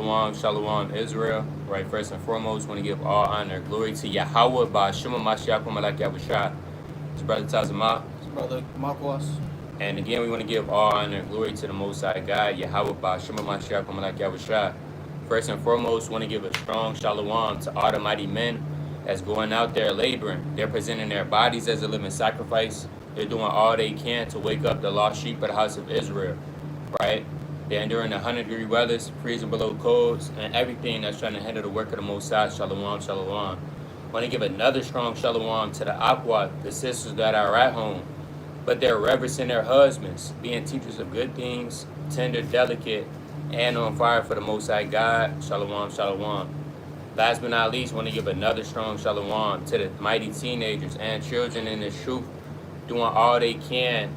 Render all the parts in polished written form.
Shalom, Shalom, Israel. Right, first and foremost, want to give all honor and glory to Yahweh by Shema Mashiach Malak Yahushua. His brother Tazamah. His brother Marcos. And again, we want to give all honor and glory to the Most High God, Yahweh by Shema Mashiach Malak Yahushua. First and foremost, want to give a strong Shalom to all the mighty men that's going out there laboring. They're presenting their bodies as a living sacrifice. They're doing all they can to wake up the lost sheep of the house of Israel, right? They're enduring the 100-degree weathers, freezing below codes, and everything that's trying to hinder the work of the Most High. Shalom, shalom. I want to give another strong shalom to the Aqua, the sisters that are at home, but they're reverencing their husbands, being teachers of good things, tender, delicate, and on fire for the Most High God. Shalom, shalom. Last but not least, I want to give another strong shalom to the mighty teenagers and children in this truth, doing all they can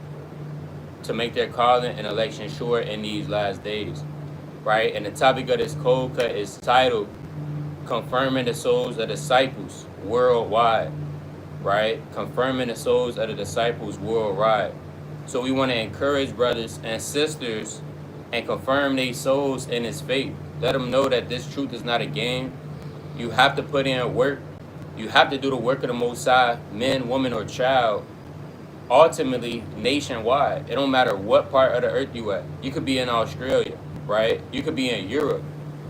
to make their calling and election sure in these last days, right? And the topic of this cold cut is titled, Confirming the Souls of Disciples Worldwide, right? Confirming the souls of the disciples worldwide. So we want to encourage brothers and sisters and confirm their souls in His faith. Let them know that this truth is not a game. You have to put in work. You have to do the work of the Most High, man, woman, or child, ultimately nationwide. It don't matter what part of the earth you at. You could be in Australia, right? You could be in Europe.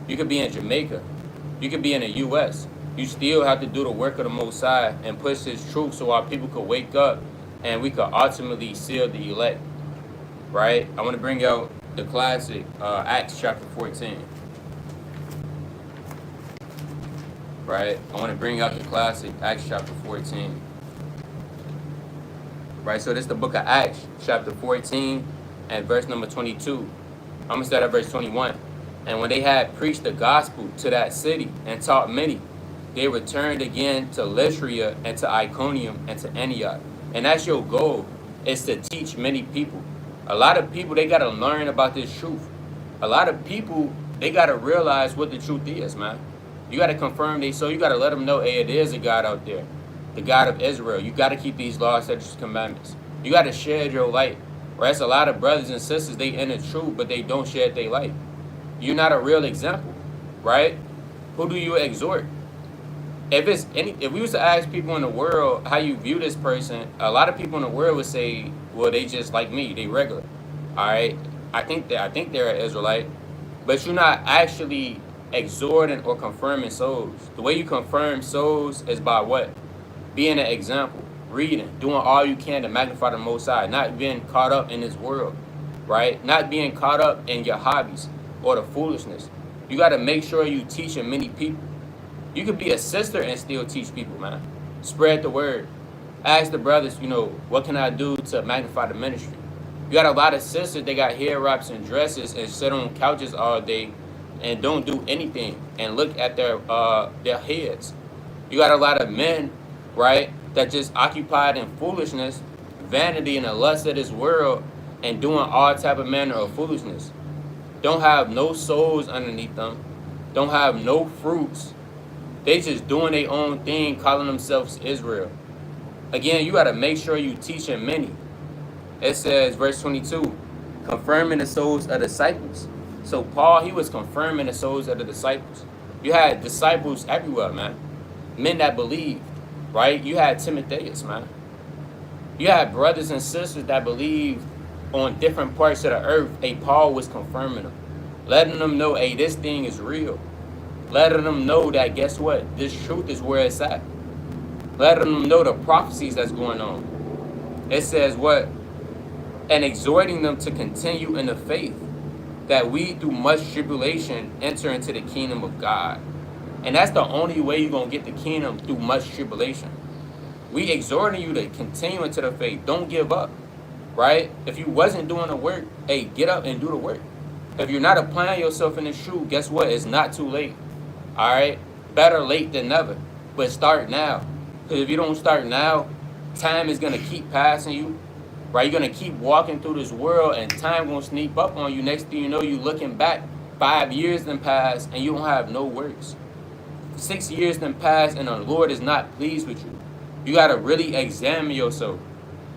You could be in Jamaica. You could be in the U.S. You still have to do the work of the Most High and push His truth so our people could wake up and we could ultimately seal the elect, right? I want to bring out the classic Acts chapter 14, right? I want to bring out the classic Acts chapter 14. Right, so this is the book of Acts, chapter 14, and verse number 22. I'm going to start at verse 21. And when they had preached the gospel to that city and taught many, they returned again to Lystra and to Iconium and to Antioch. And that's your goal, is to teach many people. A lot of people, they got to learn about this truth. A lot of people, they got to realize what the truth is, man. You got to confirm they, so you got to let them know, hey, it is a God out there. The God of Israel. You got to keep these laws, statutes, commandments. You got to shed your light. Right? It's a lot of brothers and sisters, they in the truth, but they don't shed their light. You're not a real example, right? Who do you exhort? If we was to ask people in the world how you view this person, a lot of people in the world would say, well, they just like me, they regular. All right? I think they're an Israelite, but you're not actually exhorting or confirming souls. The way you confirm souls is by what? Being an example, reading, doing all you can to magnify the Most High, not being caught up in this world, right? Not being caught up in your hobbies or the foolishness. You got to make sure you teaching many people. You could be a sister and still teach people, man. Spread the word. Ask the brothers, what can I do to magnify the ministry? You got a lot of sisters, they got hair wraps and dresses and sit on couches all day and don't do anything and look at their heads. You got a lot of men, right, that just occupied in foolishness, vanity, and the lust of this world, and doing all type of manner of foolishness. Don't have no souls underneath them. Don't have no fruits. They just doing their own thing, calling themselves Israel. Again, you got to make sure you teaching many. It says, verse 22, confirming the souls of disciples. So Paul, he was confirming the souls of the disciples. You had disciples everywhere, man. Men that believed. Right? You had Timotheus, man. You had brothers and sisters that believed on different parts of the earth. Hey, Paul was confirming them. Letting them know, hey, this thing is real. Letting them know that, guess what? This truth is where it's at. Letting them know the prophecies that's going on. It says what? And exhorting them to continue in the faith, that we through much tribulation enter into the kingdom of God. And that's the only way you're going to get the kingdom, through much tribulation. We exhorting you to continue into the faith. Don't give up, right? If you wasn't doing the work, hey, get up and do the work. If you're not applying yourself in this truth, guess what? It's not too late, all right? Better late than never, but start now. Because if you don't start now, time is going to keep passing you, right? You're going to keep walking through this world, and time going to sneak up on you. Next thing you know, you looking back, 5 years then pass, and you don't have no works. 6 years then pass, and the Lord is not pleased with you. You got to really examine yourself,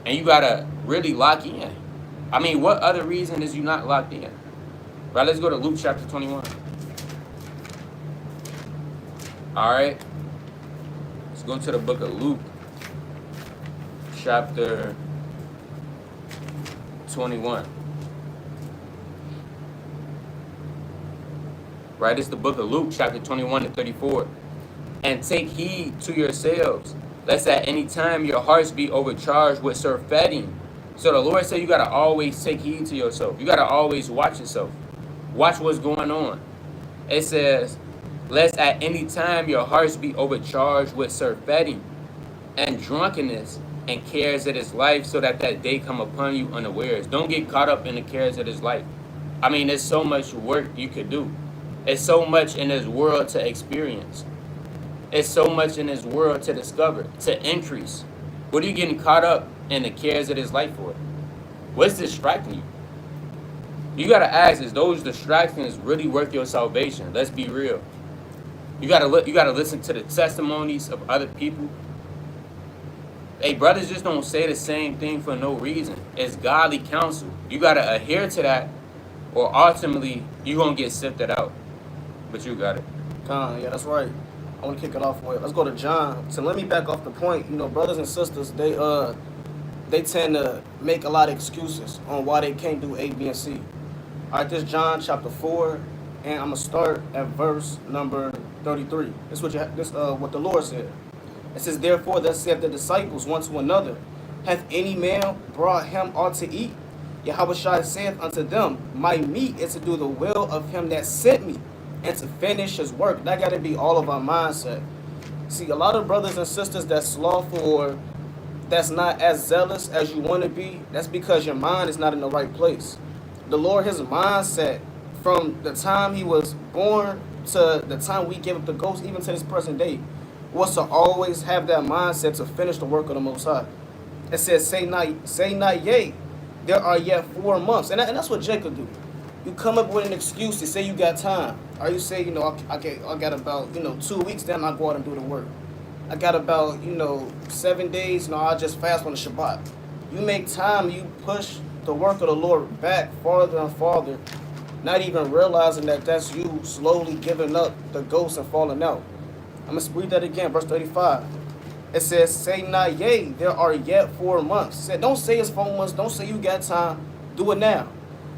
and you got to really lock in. I mean, what other reason is you not locked in? Right, let's go to Luke chapter 21. All right. Let's go to the book of Luke, chapter 21. Right? It's the book of Luke, chapter 21 to 34. And take heed to yourselves, lest at any time your hearts be overcharged with surfeiting. So the Lord said you got to always take heed to yourself. You got to always watch yourself. Watch what's going on. It says, lest at any time your hearts be overcharged with surfeiting and drunkenness and cares of this life, so that day come upon you unawares. Don't get caught up in the cares of this life. I mean, there's so much work you could do. There's so much in this world to experience. There's so much in this world to discover, to increase. What are you getting caught up in the cares of this life for? What's distracting you? You got to ask, is those distractions really worth your salvation? Let's be real. You got to listen to the testimonies of other people. Hey, brothers just don't say the same thing for no reason. It's godly counsel. You got to adhere to that, or ultimately you're going to get sifted out. But you got it. Yeah, that's right. I want to kick it off with. Let's go to John. So let me back off the point. You know, brothers and sisters, they tend to make a lot of excuses on why they can't do A, B, and C. All right, this is John chapter 4, and I'm gonna start at verse number 33. This is what the Lord said. It says, therefore, thus said the disciples one to another, hath any man brought him aught to eat? Yahweh saith unto them, my meat is to do the will of him that sent me, and to finish his work. That got to be all of our mindset. See, a lot of brothers and sisters that's slothful or that's not as zealous as you want to be, that's because your mind is not in the right place. The Lord, his mindset, from the time he was born to the time we give up the ghost, even to this present day, was to always have that mindset to finish the work of the Most High. It says, say not yea, there are yet 4 months. And that's what Jacob do. You come up with an excuse to say you got time. Or you say, I got about, 2 weeks, then I'll go out and do the work. I got about, 7 days, I'll just fast on the Shabbat. You make time, you push the work of the Lord back farther and farther, not even realizing that that's you slowly giving up the ghost and falling out. I'm going to read that again, verse 35. It says, say not yea, there are yet 4 months. It said, don't say it's 4 months, don't say you got time, do it now.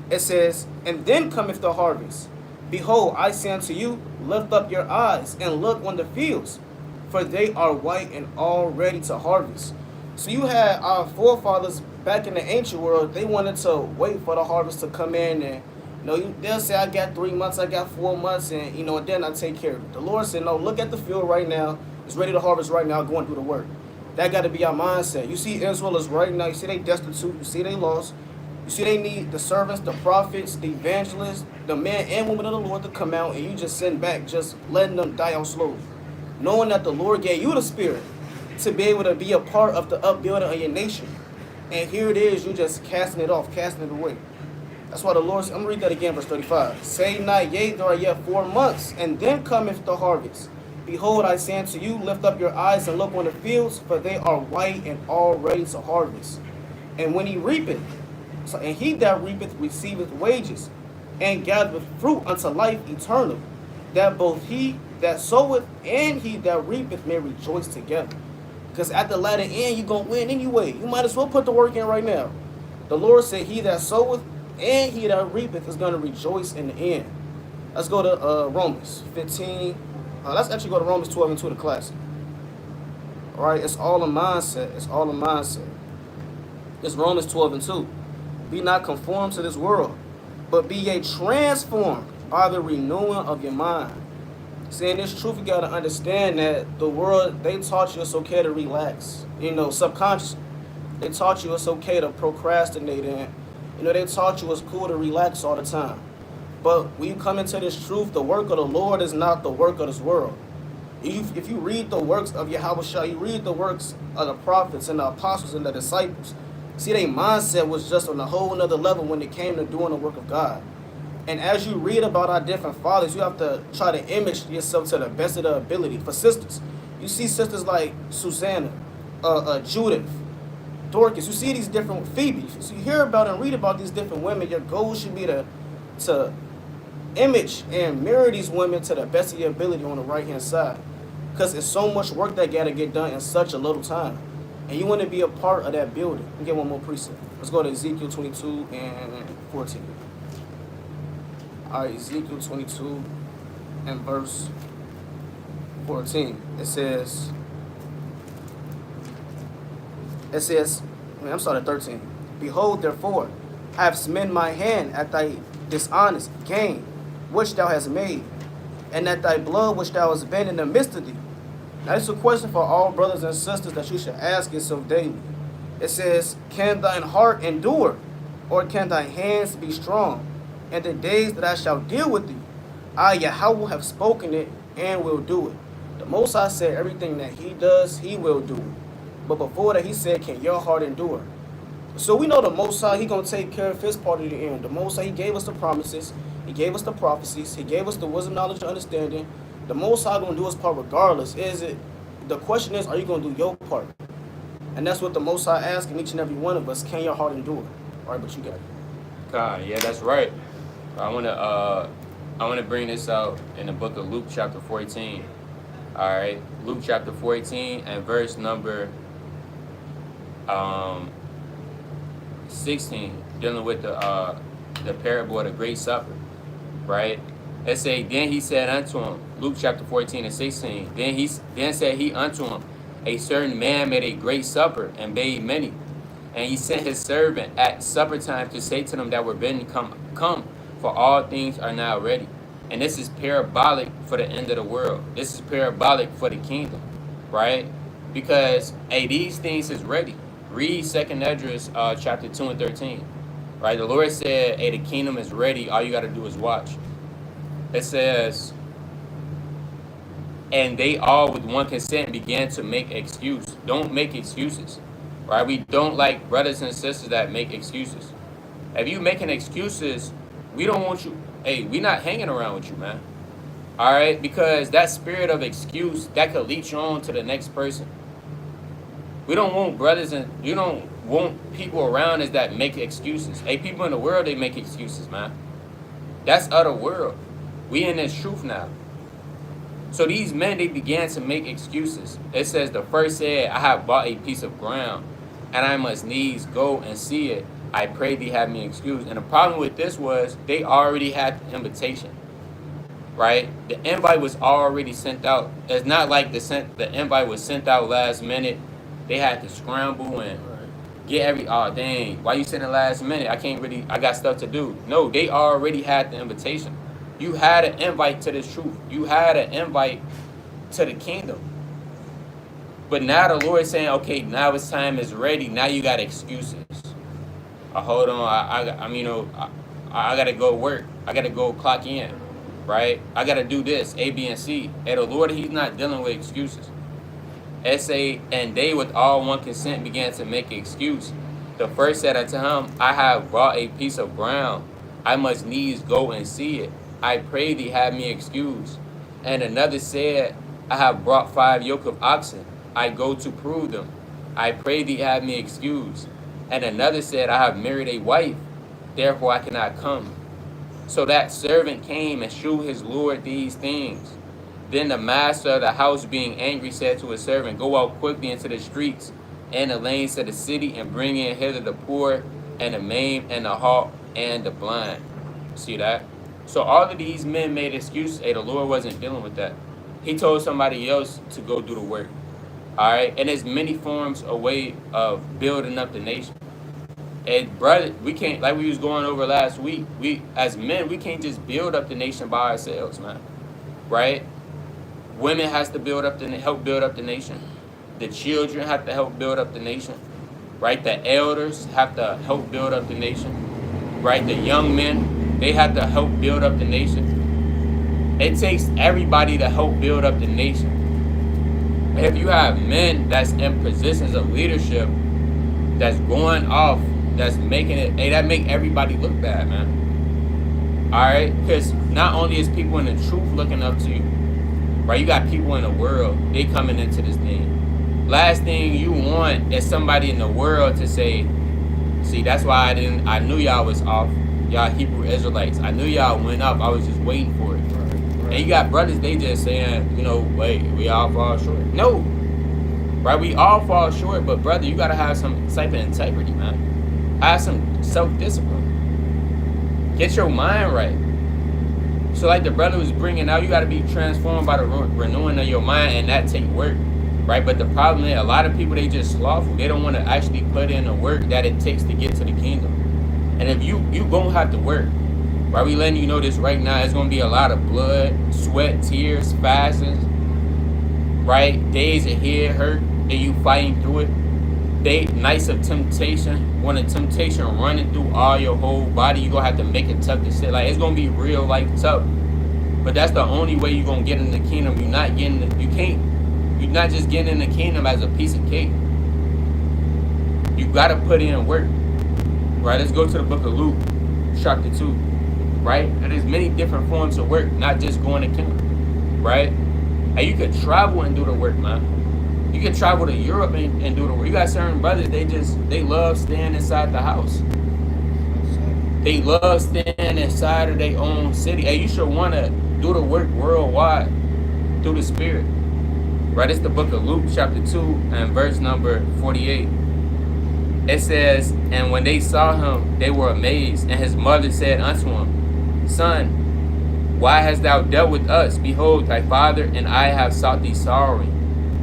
It says, and then cometh the harvest. Behold, I say unto you, lift up your eyes and look on the fields, for they are white and all ready to harvest. So you had our forefathers back in the ancient world, they wanted to wait for the harvest to come in, and they'll say, I got 3 months, I got 4 months, and then I take care of it. The Lord said, no, look at the field right now. It's ready to harvest right now. Go and do the work. That got to be our mindset. You see Israel is right now. You see they destitute. You see they lost. You see they need the servants, the prophets, the evangelists, the men and women of the Lord to come out, and you just sitting back, just letting them die out slow. Knowing that the Lord gave you the spirit to be able to be a part of the upbuilding of your nation. And here it is, you just casting it off, casting it away. That's why the Lord said, I'm going to read that again, verse 35. Say not yea, there are yet 4 months, and then cometh the harvest. Behold, I say unto you, lift up your eyes and look on the fields, for they are white and all ready to harvest. And when he reapeth, and he that reapeth receiveth wages, and gathereth fruit unto life eternal, that both he that soweth and he that reapeth may rejoice together. Because at the latter end, you're going to win anyway. You might as well put the work in right now. The Lord said, he that soweth and he that reapeth is going to rejoice in the end. Let's go to Romans 15. Let's actually go to Romans 12 and 2, the classic. All right, it's all a mindset. It's all a mindset. It's Romans 12 and 2. Be not conformed to this world, but be ye transformed by the renewing of your mind. Saying this truth, you got to understand that the world, they taught you it's okay to relax. Subconsciously. They taught you it's okay to procrastinate, and they taught you it's cool to relax all the time. But when you come into this truth, the work of the Lord is not the work of this world. If you read the works of Yahweh, you read the works of the prophets and the apostles and the disciples, see, their mindset was just on a whole nother level when it came to doing the work of God. And as you read about our different fathers, you have to try to image yourself to the best of the ability. For sisters, you see sisters like Susanna, Judith, Dorcas. You see these different Phoebes. So you hear about and read about these different women. Your goal should be to image and mirror these women to the best of your ability on the right-hand side. Because it's so much work that got to get done in such a little time. And you want to be a part of that building. Let me get one more precept. Let's go to Ezekiel 22 and 14. All right, Ezekiel 22 and verse 14. It says, I'm sorry, 13. Behold, therefore, I have smitten my hand at thy dishonest gain, which thou hast made, and at thy blood which thou hast been in the midst of thee. Now, it's a question for all brothers and sisters that you should ask yourself daily. It says, can thine heart endure, or can thy hands be strong? In the days that I shall deal with thee, I, Yahweh, have spoken it and will do it. The Most High said everything that he does, he will do it. But before that, he said, can your heart endure? So we know the Most High, he going to take care of his part of the end. The Most High, he gave us the promises. He gave us the prophecies. He gave us the wisdom, knowledge, and understanding. The Most High going to do his part regardless. The question is, are you going to do your part? And that's what the Most High asking each and every one of us. Can your heart endure? All right, but you got it. God, yeah, that's right. I wanna bring this out in the book of Luke chapter 14. All right, Luke chapter 14 and verse number 16, dealing with the parable of the great supper, right? Let's say, then he said unto him, Luke chapter 14 and 16, then said he unto him, a certain man made a great supper and bade many. And he sent his servant at supper time to say to them that were bidden, come, for all things are now ready. And this is parabolic for the end of the world. This is parabolic for the kingdom, right? Because, hey, these things is ready. Read 2nd Esdras chapter 2 and 13, right? The Lord said, hey, the kingdom is ready. All you got to do is watch. It says, and they all with one consent began to make excuse. Don't make excuses, right? We don't like brothers and sisters that make excuses. If you making excuses, we don't want you. Hey, we not hanging around with you, man. All right, because that spirit of excuse that could lead you on to the next person. We don't want brothers and you don't want people around us that make excuses. Hey, people in the world, they make excuses, man. That's other world. We in this truth now. So these men, they began to make excuses. It says the first said, I have bought a piece of ground, and I must needs go and see it. I pray thee have me excused. And the problem with this was they already had the invitation, right? The invite was already sent out. It's not like the invite was sent out last minute. They had to scramble and get oh dang, why you sending last minute? I got stuff to do. No, they already had the invitation. You had an invite to this truth. You had an invite to the kingdom. But now the Lord is saying, okay, now his time is ready. Now you got excuses. Hold on, I gotta go work. I gotta go clock in, right? I gotta do this, A, B, and C. And the Lord, he's not dealing with excuses. And they with all one consent began to make an excuse. The first said unto him, I have bought a piece of ground. I must needs go and see it. I pray thee have me excused. And another said, I have brought 5 yoke of oxen. I go to prove them. I pray thee have me excused. And another said, I have married a wife, therefore I cannot come. So that servant came and shewed his lord these things. Then the master of the house, being angry, said to his servant, go out quickly into the streets and the lanes of the city, and bring in hither the poor and the maimed and the halt and the blind. See that? So all of these men made excuses. Hey, the Lord wasn't dealing with that. He told somebody else to go do the work. All right? And there's many forms, a way of building up the nation. And brother, we can't, like we was going over last week, we as men, we can't just build up the nation by ourselves, man. Right? Women has to help build up the nation. The children have to help build up the nation. Right? The elders have to help build up the nation. Right? The young men, they have to help build up the nation. It takes everybody to help build up the nation. If you have men that's in positions of leadership, that's going off, that's making it, hey, that make everybody look bad, man. All right? Because not only is people in the truth looking up to you, right? You got people in the world, they coming into this thing. Last thing you want is somebody in the world to say, see, that's why I knew y'all was off. Y'all Hebrew Israelites. I knew y'all went up. I was just waiting for it. And you got brothers, they just saying, wait, we all fall short. No, right? We all fall short, but brother, you gotta have some type of integrity, man. Have some self-discipline. Get your mind right. So like the brother was bringing out, you gotta be transformed by the renewing of your mind, and that take work, right? But the problem is, a lot of people, they just slothful. They don't want to actually put in the work that it takes to get to the kingdom. And if you gonna have to work, right? We letting you know this right now. It's gonna be a lot of blood, sweat, tears, fastings, right? Days of head hurt, and you fighting through it. Nights of temptation, when the temptation running through all your whole body, you gonna have to make it tough to sit. Like, it's gonna be real life tough. But that's the only way you gonna get in the kingdom. You're not just getting in the kingdom as a piece of cake. You gotta put in work. Right? Let's go to the book of Luke, chapter 2. Right? And there's many different forms of work, not just going to camp. Right? And you could travel and do the work, man. You can travel to Europe and do the work. You got certain brothers, they love staying inside the house. They love staying inside of their own city. Hey, you should want to do the work worldwide through the Spirit. Right? It's the book of Luke, chapter 2, and verse number 48. It says, and when they saw him, they were amazed. And his mother said unto him, Son, why hast thou dealt with us? Behold, thy father and I have sought thee sorrowing.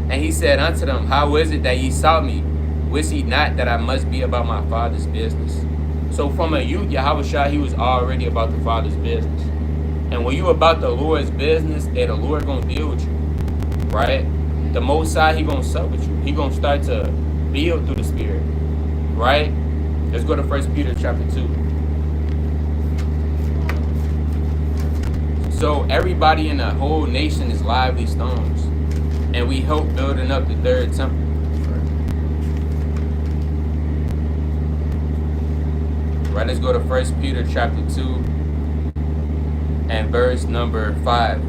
And he said unto them, how is it that ye sought me? Wist ye not that I must be about my father's business? So from a youth, Yahushua, he was already about the father's business. And when you about the Lord's business, the Lord gonna deal with you, right? The Most High, he gonna sup with you. He gonna start to build through the Spirit, right? Let's go to 1 Peter chapter 2. So everybody in the whole nation is lively stones. And we help building up the third temple. Right, let's go to 1 Peter chapter 2 and verse number 5.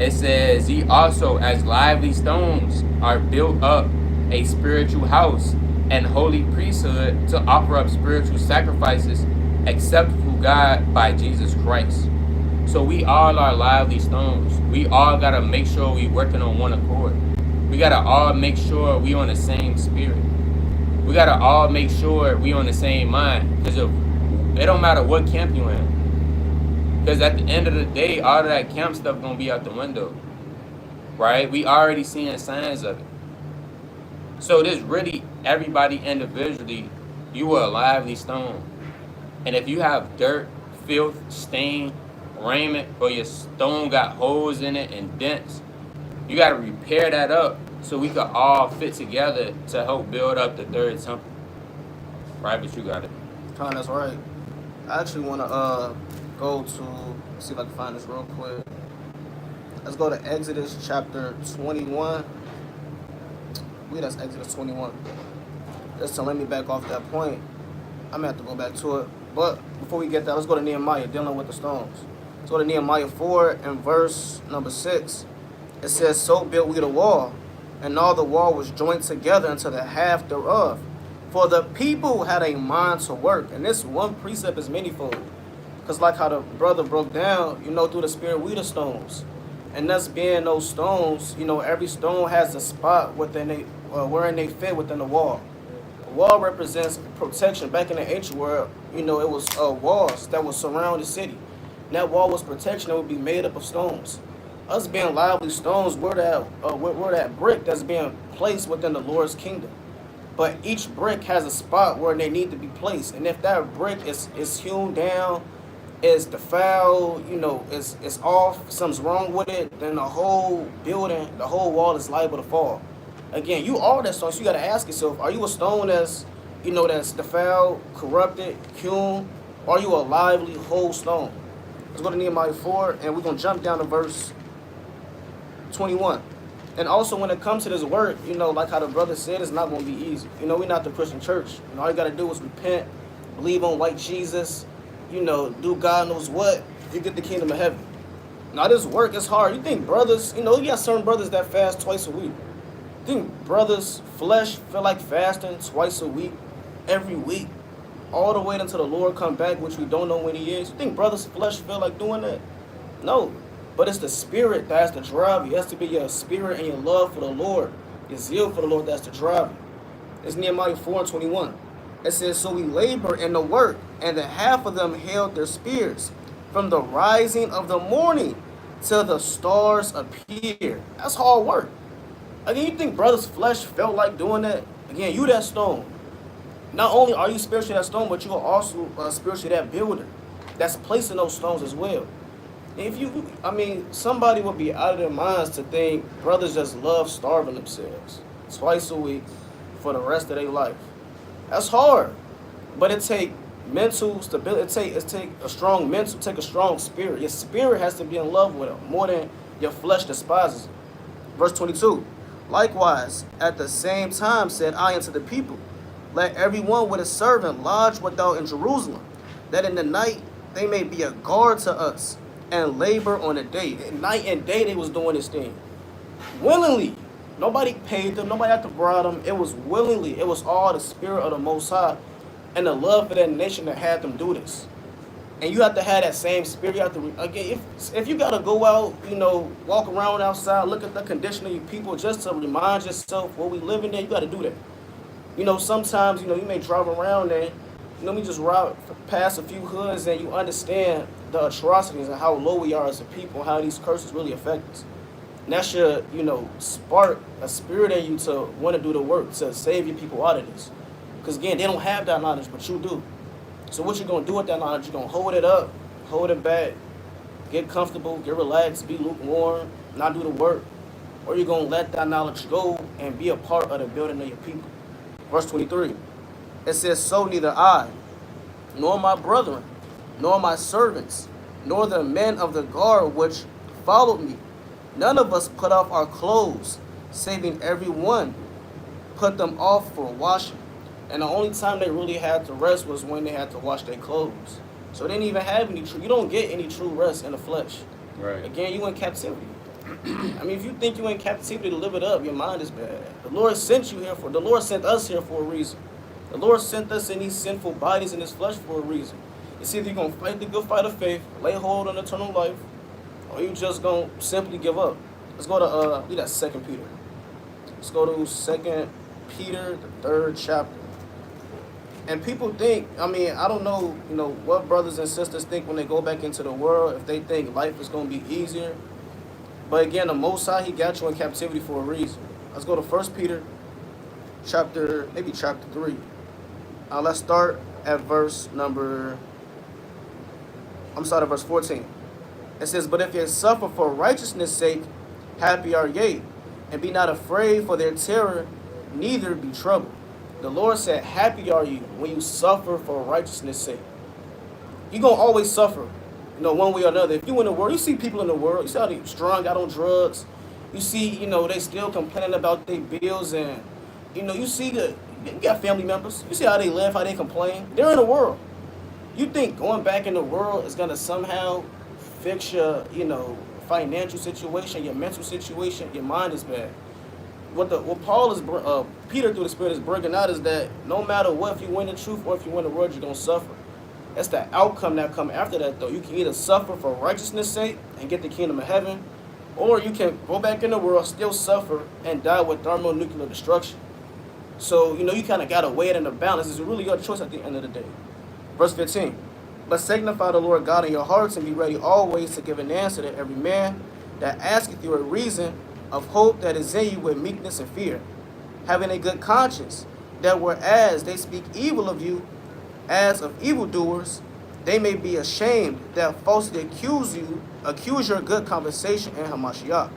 It says, ye also as lively stones are built up a spiritual house and holy priesthood to offer up spiritual sacrifices acceptable to God by Jesus Christ. So we all are lively stones. We all got to make sure we working on one accord. We got to all make sure we on the same spirit. We got to all make sure we on the same mind. Because it don't matter what camp you in. Because at the end of the day, all of that camp stuff going to be out the window. Right? We already seeing signs of it. So this really, everybody individually, you are a lively stone. And if you have dirt, filth, stain, raiment, or your stone got holes in it and dents, you got to repair that up so we can all fit together to help build up the third temple. Right? But you got it. Con, that's right. I actually want to go to, see if I can find this real quick. Let's go to Exodus chapter 21. That's Exodus 21. Just to let me back off that point, I'm going to have to go back to it. But before we get that, let's go to Nehemiah, dealing with the stones. Let's go to Nehemiah 4 and verse number 6. It says, so built we the wall, and all the wall was joined together unto the half thereof. For the people had a mind to work. And this one precept is manifold. Because like how the brother broke down, through the Spirit, we the stones. And us being those stones, every stone has a spot within wherein they fit within the wall. The wall represents protection. Back in the ancient world, it was walls that would surround the city. And that wall was protection that would be made up of stones. Us being lively stones, we're that brick that's being placed within the Lord's kingdom. But each brick has a spot where they need to be placed. And if that brick is hewn down, is defiled, it's off, something's wrong with it, then the whole building, the whole wall is liable to fall. Again, you are that stone, so you got to ask yourself, are you a stone that's defiled, corrupted, hewn, or are you a lively, whole stone? Let's go to Nehemiah 4, and we're going to jump down to verse 21. And also, when it comes to this work, like how the brother said, it's not going to be easy. We're not the Christian church. All you got to do is repent, believe on white Jesus, do God knows what, you get the kingdom of heaven. Now, this work is hard. You think brothers, you got certain brothers that fast twice a week. You think brothers' flesh feel like fasting twice a week, every week, all the way until the Lord come back, which we don't know when he is? You think brothers' flesh feel like doing that? No. But it's the spirit that has to drive you. It has to be your spirit and your love for the Lord, your zeal for the Lord that's to drive you. It's Nehemiah 4:21. It says, so we labor in the work, and the half of them held their spears from the rising of the morning till the stars appear. That's hard work. Again, you think brother's flesh felt like doing that? Again, you that stone. Not only are you spiritually that stone, but you are also spiritually that builder that's placing those stones as well. If you, somebody would be out of their minds to think brothers just love starving themselves twice a week for the rest of their life. That's hard, but it take mental stability. It take a strong mental, take a strong spirit. Your spirit has to be in love with it more than your flesh despises it. Verse 22. Likewise, at the same time said I unto the people, let everyone with a servant lodge without in Jerusalem, that in the night they may be a guard to us, and labor on the day. Night and day they was doing this thing. Willingly. Nobody paid them. Nobody had to bribe them. It was willingly. It was all the spirit of the Most High and the love for that nation that had them do this. And you have to have that same spirit. You have to, again, if you got to go out, walk around outside, look at the condition of your people just to remind yourself what we live in there, you got to do that. Sometimes, you may drive around there, we just ride past a few hoods and you understand the atrocities and how low we are as a people, how these curses really affect us. And that should, spark a spirit in you to want to do the work, to save your people out of this. Because, again, they don't have that knowledge, but you do. So what you're going to do with that knowledge, you're going to hold it up, hold it back, get comfortable, get relaxed, be lukewarm, not do the work. Or you're going to let that knowledge go and be a part of the building of your people. Verse 23, it says, so neither I, nor my brethren, nor my servants, nor the men of the guard which followed me, none of us put off our clothes, saving every one put them off for washing. And the only time they really had to rest was when they had to wash their clothes. So they didn't even have any true, you don't get any true rest in the flesh. Right. Again, you in captivity. If you think you in captivity to live it up, your mind is bad. The Lord sent us here for a reason. The Lord sent us in these sinful bodies in this flesh for a reason. It's either you're going to fight the good fight of faith, lay hold on eternal life, or you just going to simply give up. Let's go to, that's 2 Peter. Let's go to 2 Peter, the 3rd chapter. And people think, I don't know, what brothers and sisters think when they go back into the world, if they think life is going to be easier. But again, the Most High, He got you in captivity for a reason. Let's go to 1 Peter, chapter 3. Let's start at verse 14. It says, but if ye suffer for righteousness' sake, happy are ye, and be not afraid for their terror, neither be troubled. The Lord said, happy are you when you suffer for righteousness' sake. You're going to always suffer, one way or another. If you in the world, you see people in the world, you see how they strung out on drugs. You see, they still complaining about their bills, and, you see you got family members. You see how they live, how they complain. They're in the world. You think going back in the world is going to somehow fix your, financial situation, your mental situation, your mind is bad. What Peter through the Spirit is bringing out is that no matter what, if you win the truth or if you win the world, you're going to suffer. That's the outcome that come after that, though. You can either suffer for righteousness' sake and get the kingdom of heaven, or you can go back in the world, still suffer, and die with thermonuclear destruction. So, you kind of got to weigh it in the balance. It's really your choice at the end of the day. Verse 15. But sanctify the Lord God in your hearts, and be ready always to give an answer to every man that asketh you a reason of hope that is in you with meekness and fear, having a good conscience, that whereas they speak evil of you, as of evildoers, they may be ashamed that falsely accuse your good conversation in Hamashiach.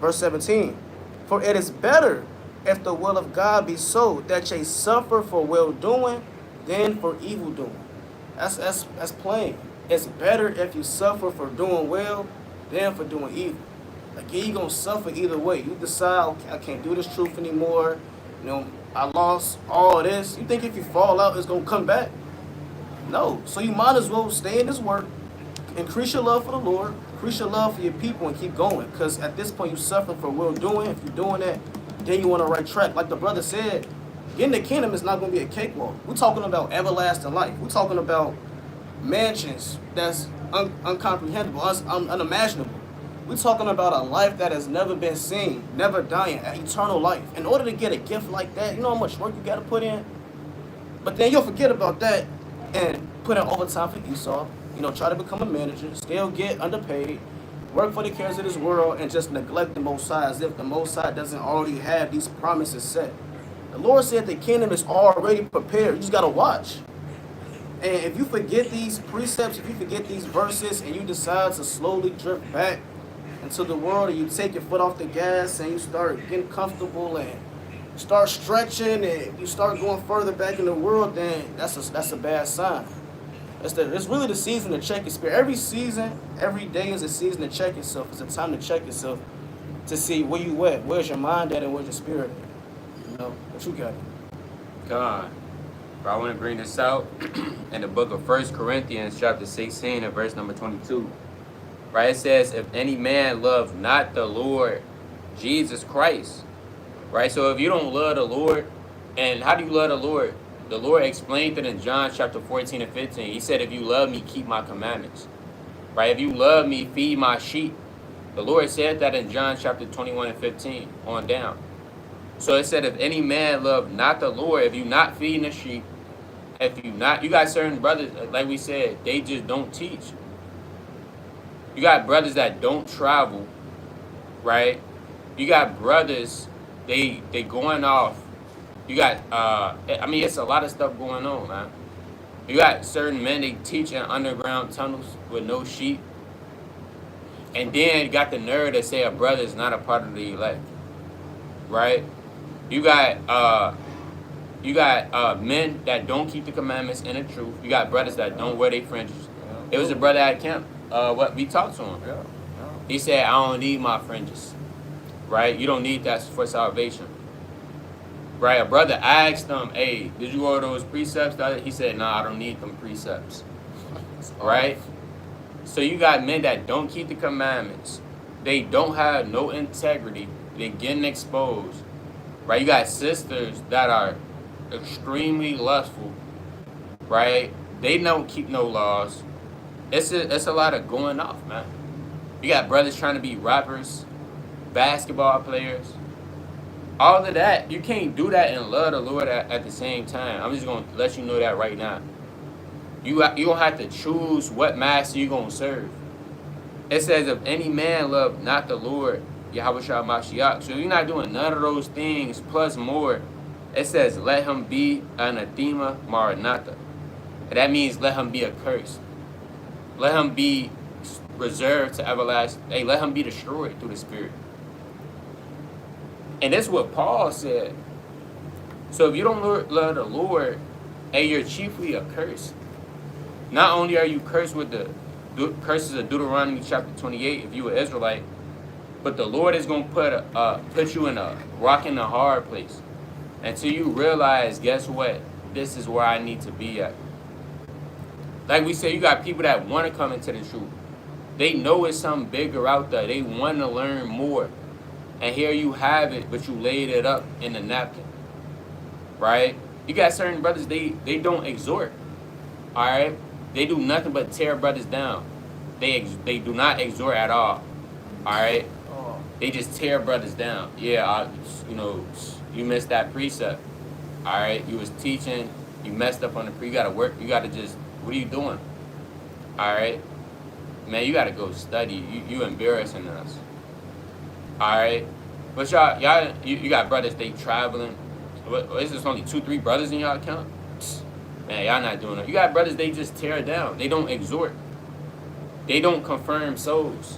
Verse 17. For it is better, if the will of God be so, that ye suffer for well-doing than for evil-doing. That's plain. It's better if you suffer for doing well than for doing evil. You're going to suffer either way. You decide, okay, I can't do this truth anymore. I lost all this. You think if you fall out, it's going to come back? No. So you might as well stay in this work, increase your love for the Lord, increase your love for your people, and keep going. Because at this point, you suffer for well-doing. If you're doing that, then you on the right track. Like the brother said, getting the kingdom is not going to be a cakewalk. We're talking about everlasting life. We're talking about mansions that's uncomprehendable, unimaginable. We're talking about a life that has never been seen, never dying, an eternal life. In order to get a gift like that, you know how much work you got to put in? But then you'll forget about that and put in overtime for Esau. You know, try to become a manager, still get underpaid, work for the cares of this world, and just neglect the Most High as if the Most High doesn't already have these promises set. The Lord said the kingdom is already prepared. You just got to watch. And if you forget these precepts, if you forget these verses, and you decide to slowly drift back into the world, and you take your foot off the gas, and you start getting comfortable, and start stretching, and you start going further back in the world, then that's a bad sign. It's really the season to check your spirit. Every season, every day is a season to check yourself. It's a time to check yourself to see where you at, where's your mind at, and where's your spirit at. You know, what you got? God. I want to bring this out in the book of 1 Corinthians chapter 16 and verse number 22. Right, it says, if any man love not the Lord Jesus Christ. Right, so if you don't love the Lord, and how do you love the Lord? The Lord explained it in John chapter 14 and 15. He said, if you love me, keep my commandments. Right, if you love me, feed my sheep. The Lord said that in John chapter 21 and 15 on down. So it said, if any man love not the Lord, if you not feeding the sheep, if you not, you got certain brothers, like we said, they just don't teach. You got brothers that don't travel, right? You got brothers, they going off. You got, I mean, it's a lot of stuff going on, man. You got certain men, they teach in underground tunnels with no sheep. And then you got the nerve to say a brother is not a part of the elect, right? You got men that don't keep the commandments and the truth. You got brothers that don't wear their fringes. It was a brother at camp. What we talked to him. He said, I don't need my fringes. Right? You don't need that for salvation. Right? A brother asked him, hey, did you order those precepts? He said, nah, I don't need them precepts. Right? So you got men that don't keep the commandments. They don't have no integrity. They're getting exposed. Right? You got sisters that are extremely lustful. Right? They don't keep no laws. It's a lot of going off, man. You got brothers trying to be rappers, basketball players. All of that, you can't do that and love the Lord at the same time. I'm just going to let you know that right now. You going to have to choose what master you're going to serve. It says, if any man love not the Lord, Yahweh Shah Mashiach. So you're not doing none of those things plus more. It says, let him be anathema maranatha. And that means let him be accursed. Let him be reserved to everlasting. Hey, let him be destroyed through the Spirit. And that's what Paul said. So if you don't love the Lord, hey, you're chiefly accursed. Not only are you cursed with the curses of Deuteronomy chapter 28, if you were Israelite, but the Lord is going to put you in a rock in a hard place until you realize, guess what? This is where I need to be at. Like we said, you got people that want to come into the truth. They know it's something bigger out there. They want to learn more. And here you have it, but you laid it up in the napkin. Right? You got certain brothers, they don't exhort. All right? They do nothing but tear brothers down. They do not exhort at all. All right? They just tear brothers down. Yeah, you missed that precept. All right? You was teaching. You messed up on the you got to work. You got to just, what are you doing? All right? Man, you got to go study. You embarrassing us. All right? But you got brothers, they traveling. Is this only 2-3 brothers in y'all account? Man, y'all not doing it. You got brothers, they just tear down. They don't exhort. They don't confirm souls.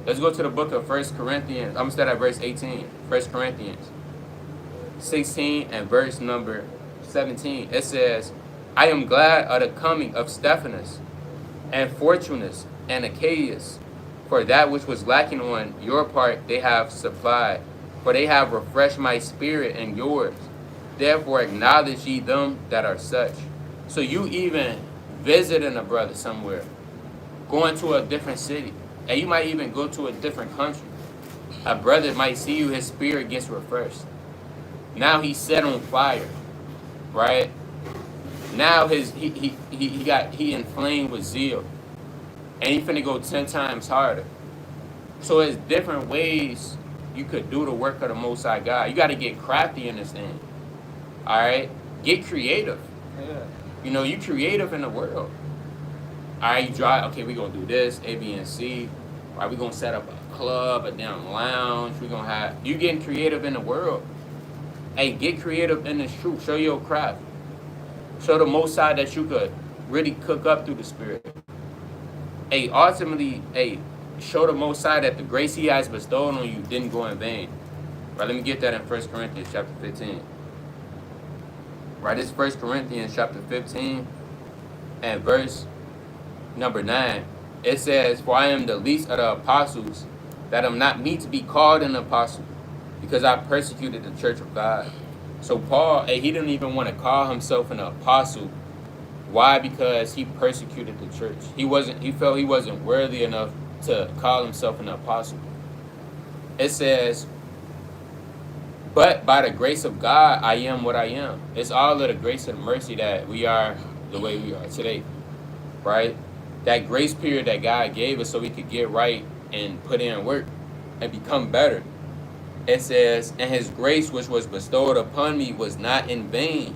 Let's go to the book of 1 Corinthians. I'm going to start at verse 18. 1 Corinthians 16 and verse number 17. It says, I am glad of the coming of Stephanus and Fortunus and Achaeus, for that which was lacking on your part they have supplied, for they have refreshed my spirit and yours. Therefore acknowledge ye them that are such. So you even visiting a brother somewhere, going to a different city, and you might even go to a different country. A brother might see you, his spirit gets refreshed. Now he's set on fire, right? Now he inflamed with zeal, and he finna go 10 times harder. So it's different ways you could do the work of the Most High God. You got to get crafty in this thing. All right? Get creative. Yeah. You know, you creative in the world. All right, you drive, okay, we're going to do this, A, B, and C. All right, we're going to set up a club, a damn lounge. We're going to have, you getting creative in the world. Hey, get creative in this truth. Show your craft. Show the Most High that you could really cook up through the Spirit. Hey, ultimately, hey, show the Most High that the grace He has bestowed on you didn't go in vain. Right, let me get that in 1 Corinthians chapter 15. Right, this 1 Corinthians chapter 15 and verse number 9. It says, "For I am the least of the apostles, that am not meet to be called an apostle, because I persecuted the church of God." So Paul, hey, he didn't even want to call himself an apostle. Why? Because he persecuted the church. He felt he wasn't worthy enough to call himself an apostle. It says, "But by the grace of God, I am what I am." It's all of the grace and mercy that we are the way we are today, right? That grace period that God gave us so we could get right and put in work and become better. It says, "And His grace which was bestowed upon me was not in vain,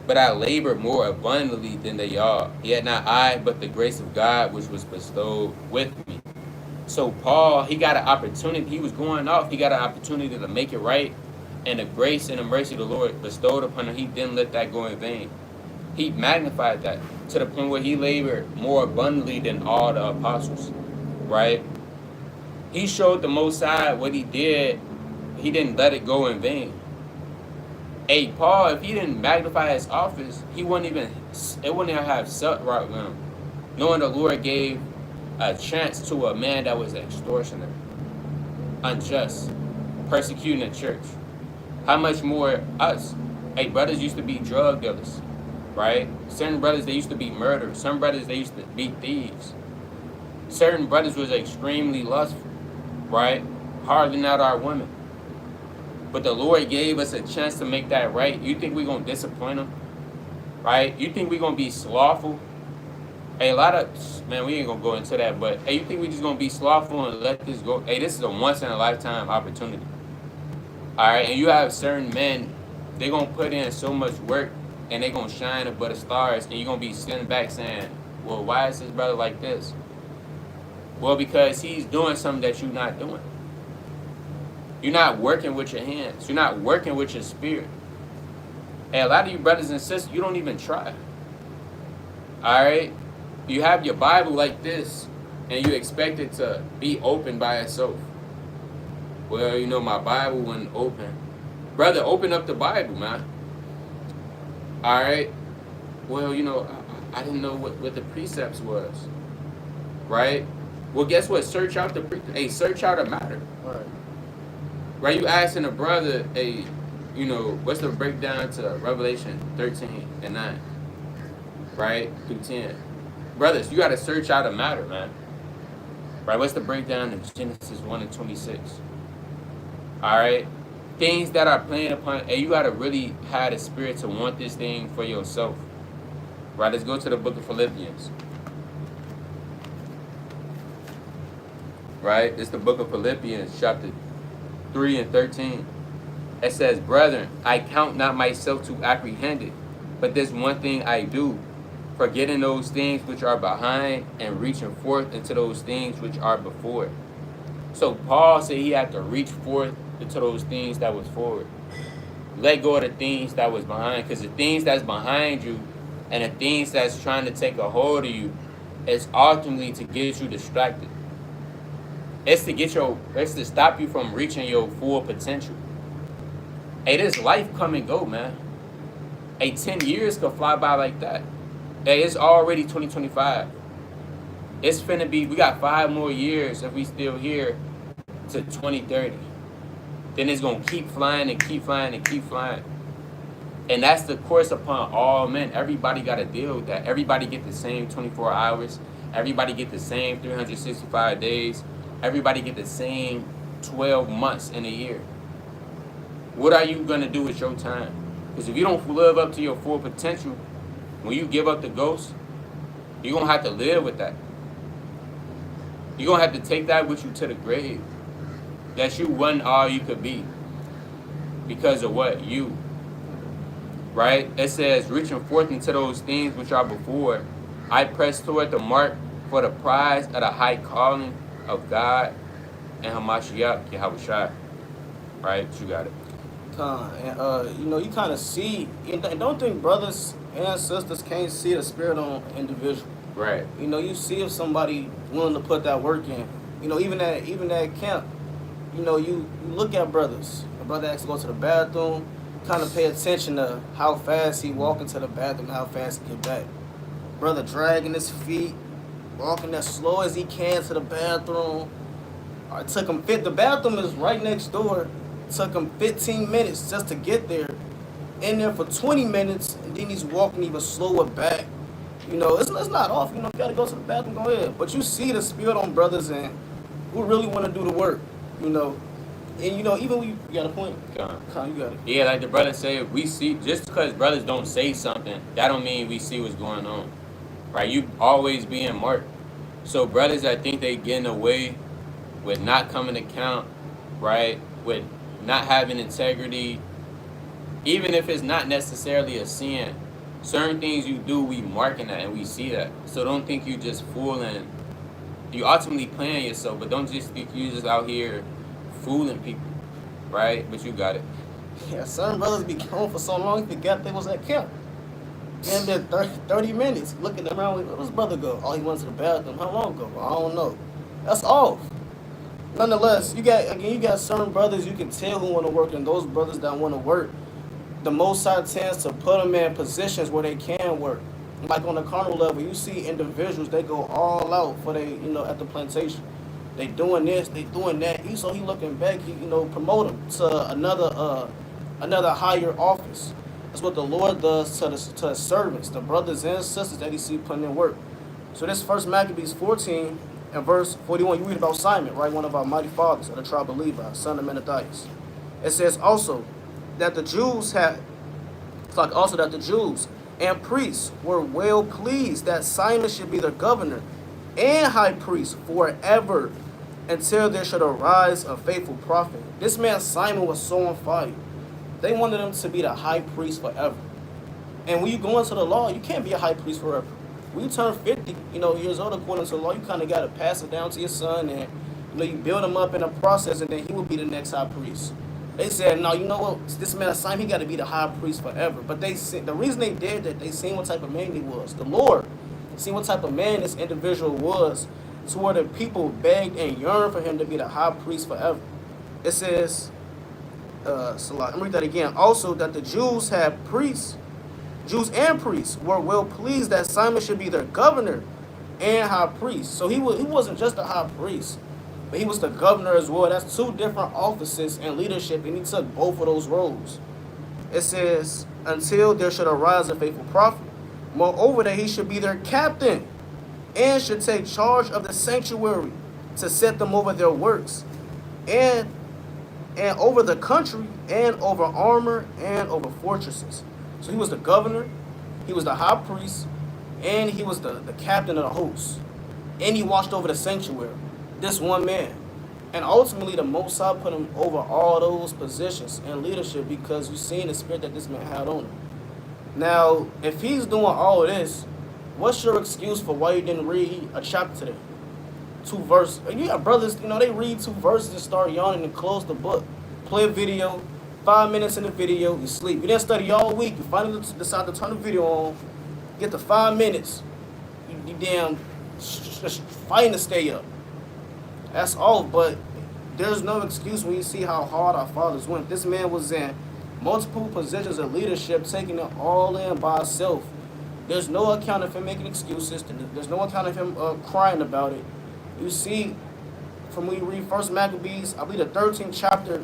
but I labored more abundantly than they all. Yet not I, but the grace of God which was bestowed with me." So Paul, he got an opportunity. He was going off. He got an opportunity to make it right. And the grace and the mercy of the Lord bestowed upon him, he didn't let that go in vain. He magnified that to the point where he labored more abundantly than all the apostles, right? He showed the Most High what he did. He didn't let it go in vain. Hey, Paul, if he didn't magnify his office, it wouldn't even have set right with him. Knowing the Lord gave a chance to a man that was extortionate, unjust, persecuting the church. How much more us? Hey, brothers used to be drug dealers, right? Certain brothers, they used to be murderers. Some brothers, they used to be thieves. Certain brothers was extremely lustful, right? Hardly out our women. But the Lord gave us a chance to make that right. You think we're going to disappoint them, right? You think we're going to be slothful? Hey, a lot of, man, we ain't going to go into that, but hey, you think we just going to be slothful and let this go? Hey, this is a once-in-a-lifetime opportunity. All right, and you have certain men, they're going to put in so much work and they're going to shine above the stars, and you're going to be sitting back saying, well, why is this brother like this? Well, because he's doing something that you're not doing. You're not working with your hands. You're not working with your spirit. And a lot of you brothers and sisters, you don't even try. All right? You have your Bible like this, and you expect it to be open by itself. Well, you know, my Bible wasn't open. Brother, open up the Bible, man. All right? Well, you know, I didn't know what the precepts was. Right? Well, guess what? Search out search out a matter. Right. Right? You asking a brother, you know, what's the breakdown to Revelation 13 and 9? Right? Through 10. Brothers, you got to search out a matter, man. Right? What's the breakdown of Genesis 1 and 26? All right? Things that are playing upon, and you got to really have the spirit to want this thing for yourself. Right? Let's go to the book of Philippians. Right? It's the book of Philippians, chapter 3 and 13. It says, "Brethren, I count not myself to apprehend it, but this one thing I do, forgetting those things which are behind and reaching forth into those things which are before." So Paul said he had to reach forth into those things that was forward. Let go of the things that was behind, because the things that's behind you and the things that's trying to take a hold of you is ultimately to get you distracted. It's to stop you from reaching your full potential. Hey, this life come and go, man. Hey, 10 years could fly by like that. Hey, it's already 2025. It's finna be, we got 5 more years if we still here to 2030. Then it's gonna keep flying and keep flying and keep flying. And that's the course upon all men. Everybody got to deal with that. Everybody get the same 24 hours. Everybody get the same 365 days. Everybody get the same 12 months in a year. What are you going to do with your time? Because if you don't live up to your full potential, when you give up the ghost, you're going to have to live with that. You're going to have to take that with you to the grave. That you wasn't all you could be. Because of what? You. Right? It says, reaching forth into those things which are before, I press toward the mark for the prize of the high calling of God and Hamashiach, Yahushua. Right? You got it. And you know, you kind of see, and don't think brothers and sisters can't see the spirit on an individual. Right. You know, you see if somebody willing to put that work in. You know, even at camp, you know, you look at brothers. A brother has to go to the bathroom, kind of pay attention to how fast he walk into the bathroom, how fast he get back. Brother dragging his feet, walking as slow as he can to the bathroom. It took him the bathroom is right next door. It took him 15 minutes just to get there. In there for 20 minutes, and then he's walking even slower back. You know, it's not off. You know, if you gotta go to the bathroom, go ahead. But you see the spirit on brothers and who really want to do the work. You know, and you know, even when you got a point. Con, you got it. Yeah, like the brother said, we see, just because brothers don't say something, that don't mean we see what's going on. Right? You always being marked. So brothers that think they getting away with not coming to count, right? With not having integrity, even if it's not necessarily a sin, certain things you do, we marking that and we see that. So don't think you just fooling. You ultimately playing yourself, but don't just think you just out here fooling people, right? But you got it. Yeah, certain brothers be gone for so long, they forgot they was at camp. And then 30 minutes, looking around, where does brother go? Oh, he went to the bathroom. How long ago? I don't know. That's off. Nonetheless, you got certain brothers you can tell who want to work, and those brothers that want to work, the Most High tends to put them in positions where they can work. Like on the carnal level, you see individuals, they go all out for they, you know, at the plantation. They doing this, they doing that. So he looking back, he, you know, promote them to another higher office. That's what the Lord does to his servants, the brothers and sisters that he see putting in work. So this first Maccabees 14 and verse 41, you read about Simon, right? One of our mighty fathers of the tribe of Levi, son of Menathias. It says also that the Jews and priests were well pleased that Simon should be their governor and high priest forever until there should arise a faithful prophet. This man Simon was so on fire. They wanted him to be the high priest forever. And when you go into the law, you can't be a high priest forever. When you turn 50, years old according to the law, you kind of got to pass it down to your son, and you build him up in a process, and then he will be the next high priest. They said, no, you know what? This man Simon, he got to be the high priest forever. But the reason they did that, they seen what type of man he was. The Lord seen what type of man this individual was, to where the people begged and yearned for him to be the high priest forever. It says, let me read that again. Also, that the Jews and priests were well pleased that Simon should be their governor and high priest. So he wasn't just a high priest, but he was the governor as well. That's two different offices and leadership, and he took both of those roles. It says, until there should arise a faithful prophet. Moreover, that he should be their captain and should take charge of the sanctuary to set them over their works and over the country and over armor and over fortresses. So he was the governor, he was the high priest, and he was the captain of the host. And he watched over the sanctuary, this one man. And ultimately, the Most High put him over all those positions and leadership because you've seen the spirit that this man had on him. Now, if he's doing all of this, what's your excuse for why you didn't read a chapter today? 2 verses. You got brothers, they read 2 verses and start yawning and close the book. Play a video, 5 minutes in the video, you sleep. You didn't study all week. You finally decide to turn the video on, get the 5 minutes. You damn just fighting to stay up. That's all, but there's no excuse when you see how hard our fathers went. This man was in multiple positions of leadership, taking it all in by himself. There's no account of him making excuses. There's no account of him crying about it. You see, from when you read 1 Maccabees, I believe the 13th chapter,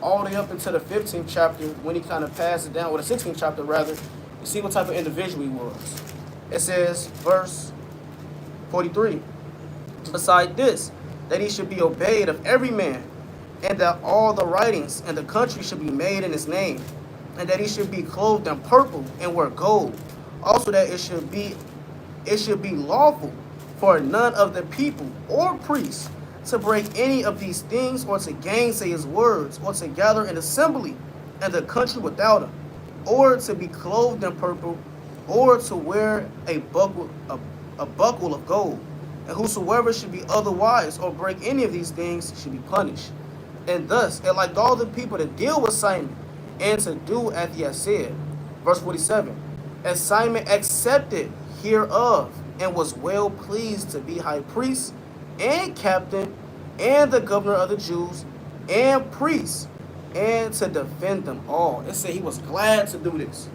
all the way up into the 15th chapter, when he kind of passed it down, or the 16th chapter rather, you see what type of individual he was. It says, verse 43, beside this, that he should be obeyed of every man, and that all the writings in the country should be made in his name, and that he should be clothed in purple and wear gold. Also that it should be lawful for none of the people or priests to break any of these things, or to gainsay his words, or to gather an assembly in the country without him, or to be clothed in purple, or to wear a buckle of gold. And whosoever should be otherwise, or break any of these things, should be punished. And thus, it liked all the people to deal with Simon, and to do as he had said. Verse 47. And Simon accepted hereof, and was well pleased to be high priest, and captain, and the governor of the Jews, and priest, and to defend them all. It said he was glad to do this.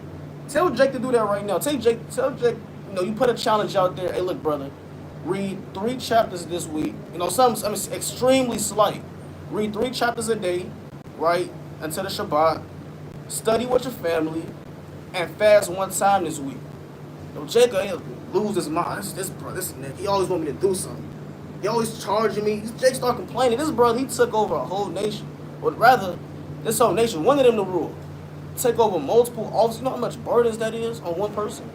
Tell Jake to do that right now. Tell Jake, you put a challenge out there. Hey, look, brother, read 3 chapters this week. Something extremely slight. Read 3 chapters a day, right, until the Shabbat. Study with your family, and fast 1 time this week. Jacob, he'll lose his mind. This nigga, he always want me to do something. He always charging me. Jake start complaining. This brother, he took over a whole nation. Or rather, this whole nation wanted him to rule. Take over multiple offices. You know how much burdens that is on one person?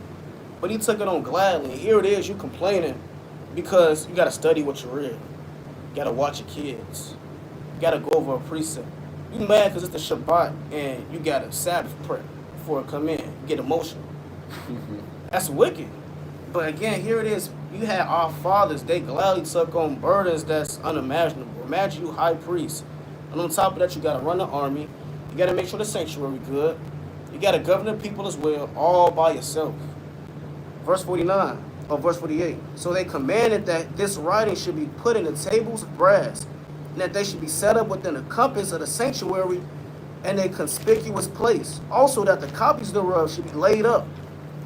But he took it on gladly. And here it is, you complaining because you got to study what you read. You got to watch your kids. You got to go over a precept. You mad because it's the Shabbat and you got a Sabbath prep before it come in. You get emotional. That's wicked. But again, here it is. You had our fathers. They gladly took on burdens that's unimaginable. Imagine you high priest. And on top of that, you got to run the army. You got to make sure the sanctuary good. You got to govern the people as well, all by yourself. Verse 49, or verse 48. So they commanded that this writing should be put in the tables of brass, and that they should be set up within the compass of the sanctuary in a conspicuous place. Also that the copies thereof should be laid up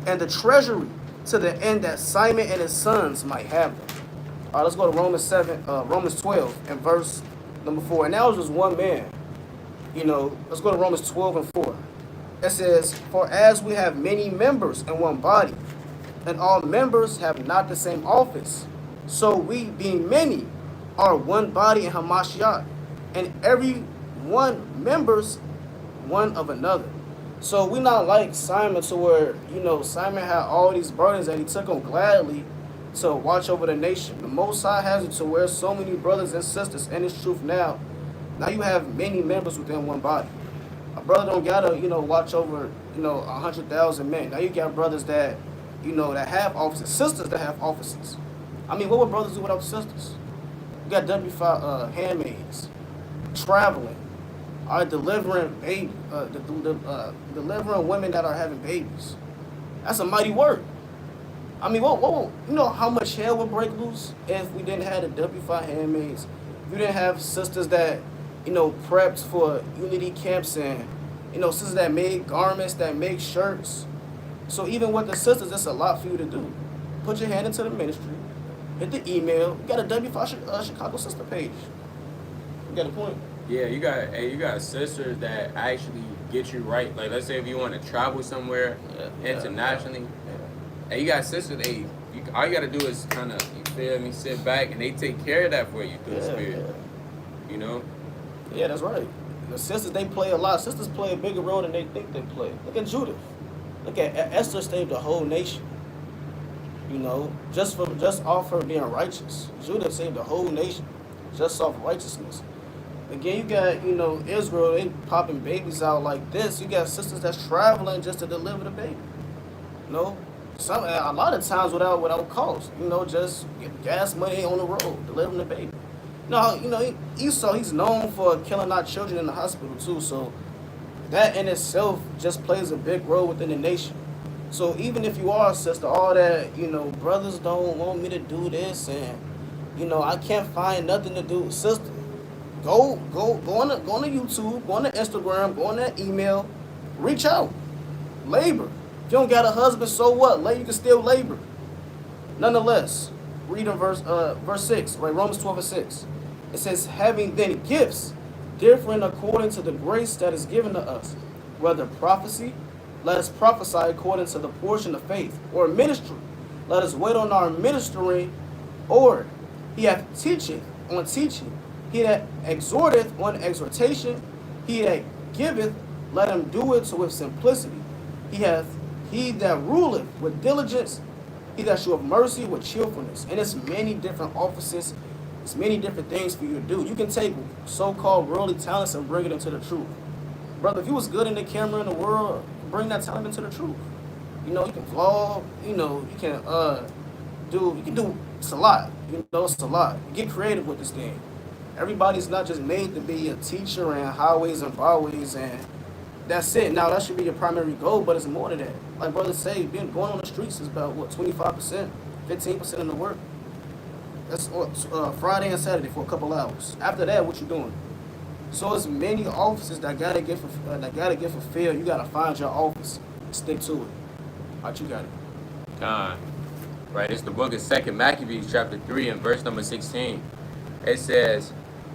and the treasury, to the end that Simon and his sons might have them. All right, let's go to Romans 12 and verse number 4. And that was just one man. Let's go to Romans 12 and 4. It says, for as we have many members in one body, and all members have not the same office, so we, being many, are one body in Hamashiach, and every one members one of another. So we not like Simon to where, Simon had all these burdens that he took on gladly to watch over the nation. The Most High has it to where so many brothers and sisters in His truth now. Now you have many members within one body. A brother don't gotta, watch over, 100,000 men. Now you got brothers that, that have offices, sisters that have offices. I mean, what would brothers do without sisters? You got W5 handmaids, traveling, delivering delivering women that are having babies. That's a mighty work. I mean, how much hell would break loose if we didn't have the W5 handmaids? If we didn't have sisters that, prepped for unity camps, and, sisters that made garments, that make shirts. So even with the sisters, it's a lot for you to do. Put your hand into the ministry, hit the email. You got a W5 Chicago sister page. You got a point. Yeah, you got sisters that actually get you right. Like, let's say if you want to travel somewhere internationally, and you got sisters, all you got to do is kind of, sit back, and they take care of that for you through the Spirit. Yeah, that's right. The sisters, they play a lot. Sisters play a bigger role than they think they play. Look at Judith. Look at Esther, saved the whole nation. Just off her being righteous. Judith saved the whole nation just off righteousness. Again, you got, Israel, they popping babies out like this. You got sisters that's traveling just to deliver the baby. A lot of times without cost. Just get gas money on the road, delivering the baby. Esau, he's known for killing our children in the hospital too. So that in itself just plays a big role within the nation. So even if you are a sister, all that, brothers don't want me to do this, and, I can't find nothing to do. Sister, go on to YouTube, go on to Instagram, go on that email, reach out, labor. If you don't got a husband, so what? You can still labor. Nonetheless, read in verse 6, right? Romans 12 and 6. It says, having then gifts different according to the grace that is given to us, whether prophecy, let us prophesy according to the portion of faith, or ministry, let us wait on our ministering, or he hath teacheth on teaching, he that exhorteth on exhortation, he that giveth, let him do it with simplicity. He that ruleth with diligence, He that showeth mercy with cheerfulness. And it's many different offices. It's many different things for you to do. You can take so-called worldly talents and bring it into the truth. Brother, if you was good in the camera in the world, bring that talent into the truth. You know, you can vlog, you know, you can do, it's a lot. You know, it's a lot. Get creative with this thing. Everybody's not just made to be a teacher and highways and byways and that's it. Now that should be your primary goal, but it's more than that. Like brothers say, being going on the streets is about what, 25%, 15% of the work. That's Friday and Saturday for a couple hours. After that, what you doing? So it's many offices that gotta get fulfilled. You gotta find your office, stick to it. What you got it? Time. Right, it's the book of 2 Maccabees, chapter 3, and verse number 16. It says,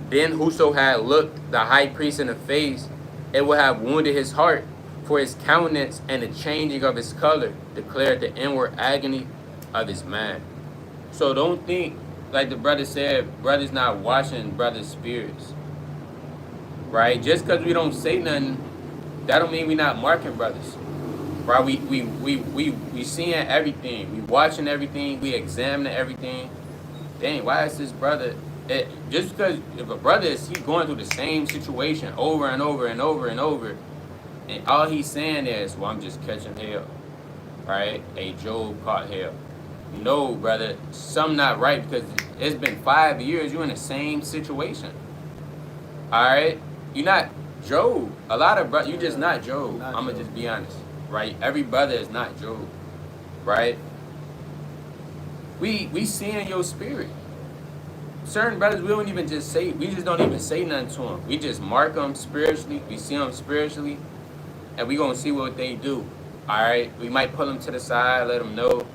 Then whoso had looked the high priest in the face, it would have wounded his heart, for his countenance and the changing of his color declared the inward agony of his mind. So don't think, like the brother said, brothers not watching brothers' spirits. Right? Just because we don't say nothing, that don't mean we not marking brothers. Right? We seeing everything. We watching everything. We examining everything. Dang, why is this brother... just because if a brother is going through the same situation over and over and over and over, and all he's saying is, well, I'm just catching hell, right? Hey, Job caught hell. No, brother, something not right, because it's been 5 years, you're in the same situation. All right? You're not Job. A lot of brothers, you're just not Job. I'm going to just be honest, right? Every brother is not Job, right? We seeing your spirit. Certain brothers, we don't even just say, we just don't even say nothing to them. We just mark them spiritually. We see them spiritually, and we going to see what they do. All right? We might pull them to the side, let them know.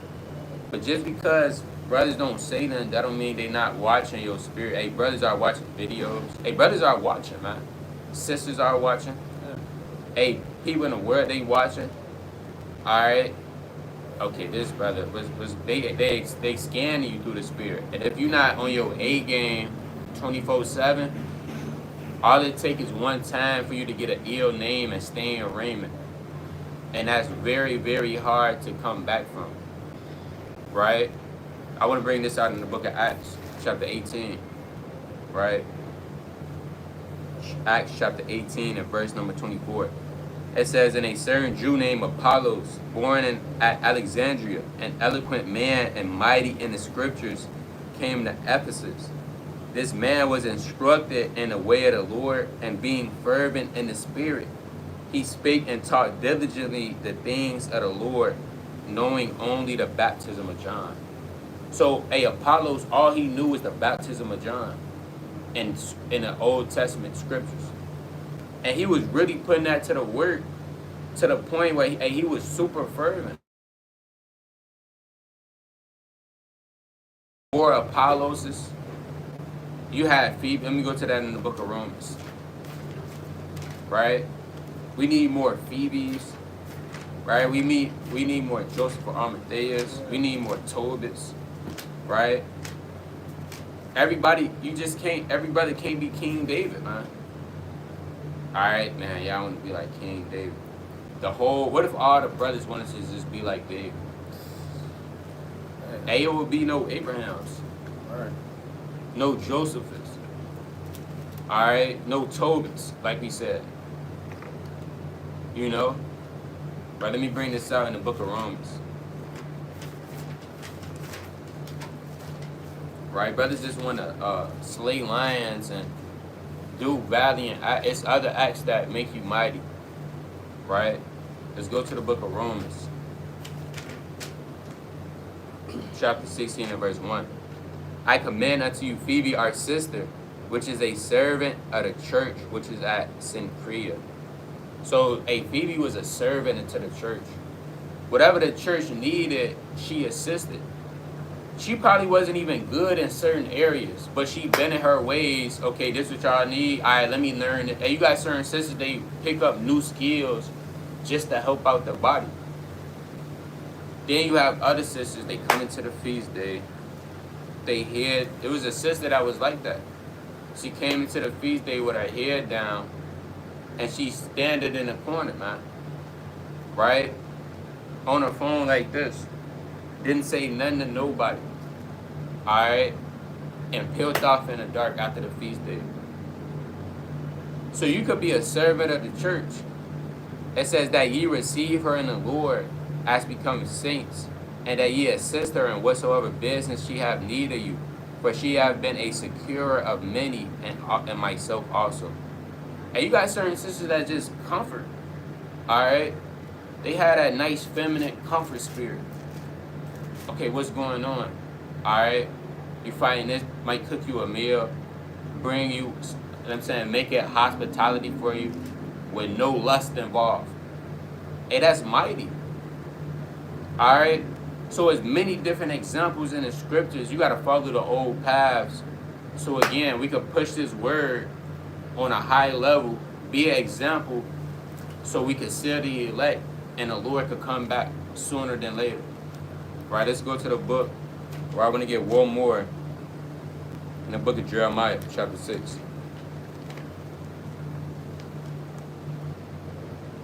But just because brothers don't say nothing, that don't mean they not watching your spirit. Hey, brothers are watching videos. Hey, brothers are watching, man. Sisters are watching. Hey, people in the world, they watching. All right? Okay, this brother they scanning you through the spirit, and if you're not on your A game 24/7, all it takes is one time for you to get an ill name and stay in raiment, and that's very, very hard to come back from. Right? I want to bring this out in the book of Acts, chapter 18. Right? Acts chapter 18 and verse number 24. It says, And a certain Jew named Apollos, born at Alexandria, an eloquent man and mighty in the scriptures, came to Ephesus. This man was instructed in the way of the Lord, and being fervent in the spirit, he spake and taught diligently the things of the Lord, knowing only the baptism of John. So, Apollos, all he knew was the baptism of John in the Old Testament scriptures. And he was really putting that to the work, to the point where he was super fervent. Or Apolloses, you had Phoebe. Let me go to that in the book of Romans. Right? We need more Phoebes. Right? We need more Joseph or Amadeus. We need more Tobits. Right? Everybody can't be King David, man. Alright, man, y'all want to be like King David. What if all the brothers wanted to just be like David? There would be no Abrahams. Alright. No Josephus. Alright? No Tobits, like we said. You know? But let me bring this out in the book of Romans. Right? Brothers just want to slay lions and do valiant acts. It's other acts that make you mighty. Right? Let's go to the book of Romans. Chapter 16 and verse 1. I commend unto you Phoebe, our sister, which is a servant of the church, which is at Cenchrea. So, Phoebe was a servant into the church. Whatever the church needed, she assisted. She probably wasn't even good in certain areas, but she bent in her ways. Okay, this is what y'all need. All right, let me learn it. Hey, you got certain sisters, they pick up new skills just to help out the body. Then you have other sisters, they come into the feast day. There was a sister that was like that. She came into the feast day with her head down, and she standing in the corner, man. Right? On her phone like this. didn't say nothing to nobody, all right, and peeled off in the dark after the feast day. So you could be a servant of the church. It says that ye receive her in the Lord as becoming saints, and that ye assist her in whatsoever business she have need of you. For she have been a securer of many, and myself also. And you got certain sisters that just comfort, all right? They have that nice feminine comfort spirit. Okay, what's going on? All right, you find this, might cook you a meal, bring you, I'm saying, make it hospitality for you with no lust involved. Hey, that's mighty. All right, so as many different examples in the scriptures. You got to follow the old paths. So again, we could push this word on a high level, be an example, so we could seal the elect, and the Lord could come back sooner than later. Right, let's go to the book where I want to get one more in the book of Jeremiah, chapter 6.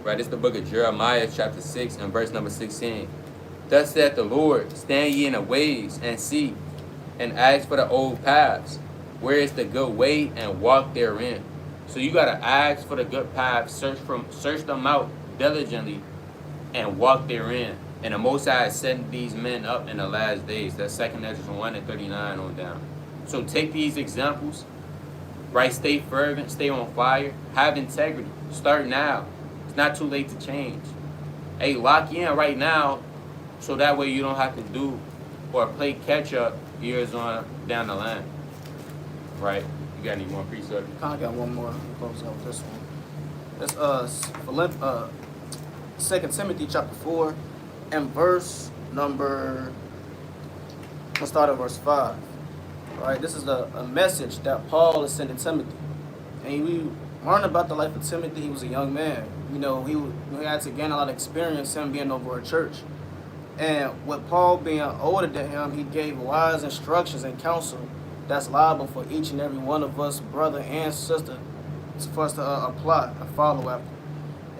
Right, it's the book of Jeremiah, chapter 6, and verse number 16. Thus saith the Lord, stand ye in the ways, and see, and ask for the old paths, where is the good way, and walk therein. So you got to ask for the good paths, search them out diligently, and walk therein. And the Most High is setting these men up in the last days. That's 2 Ezra 1 and 39 on down. So take these examples, right? Stay fervent, stay on fire, have integrity. Start now. It's not too late to change. Hey, lock in right now, so that way you don't have to do or play catch up years on down the line. Right? You got any more precepts? Kind of got one more. We'll close out with this one. That's 2 Timothy chapter 4 and verse number, let's start at verse 5. Right? This is a message that Paul is sending Timothy. And we learn about the life of Timothy. He was a young man. You know, he had to gain a lot of experience, him being over a church. And with Paul being older than him, he gave wise instructions and counsel that's liable for each and every one of us, brother and sister, for us to apply and follow after.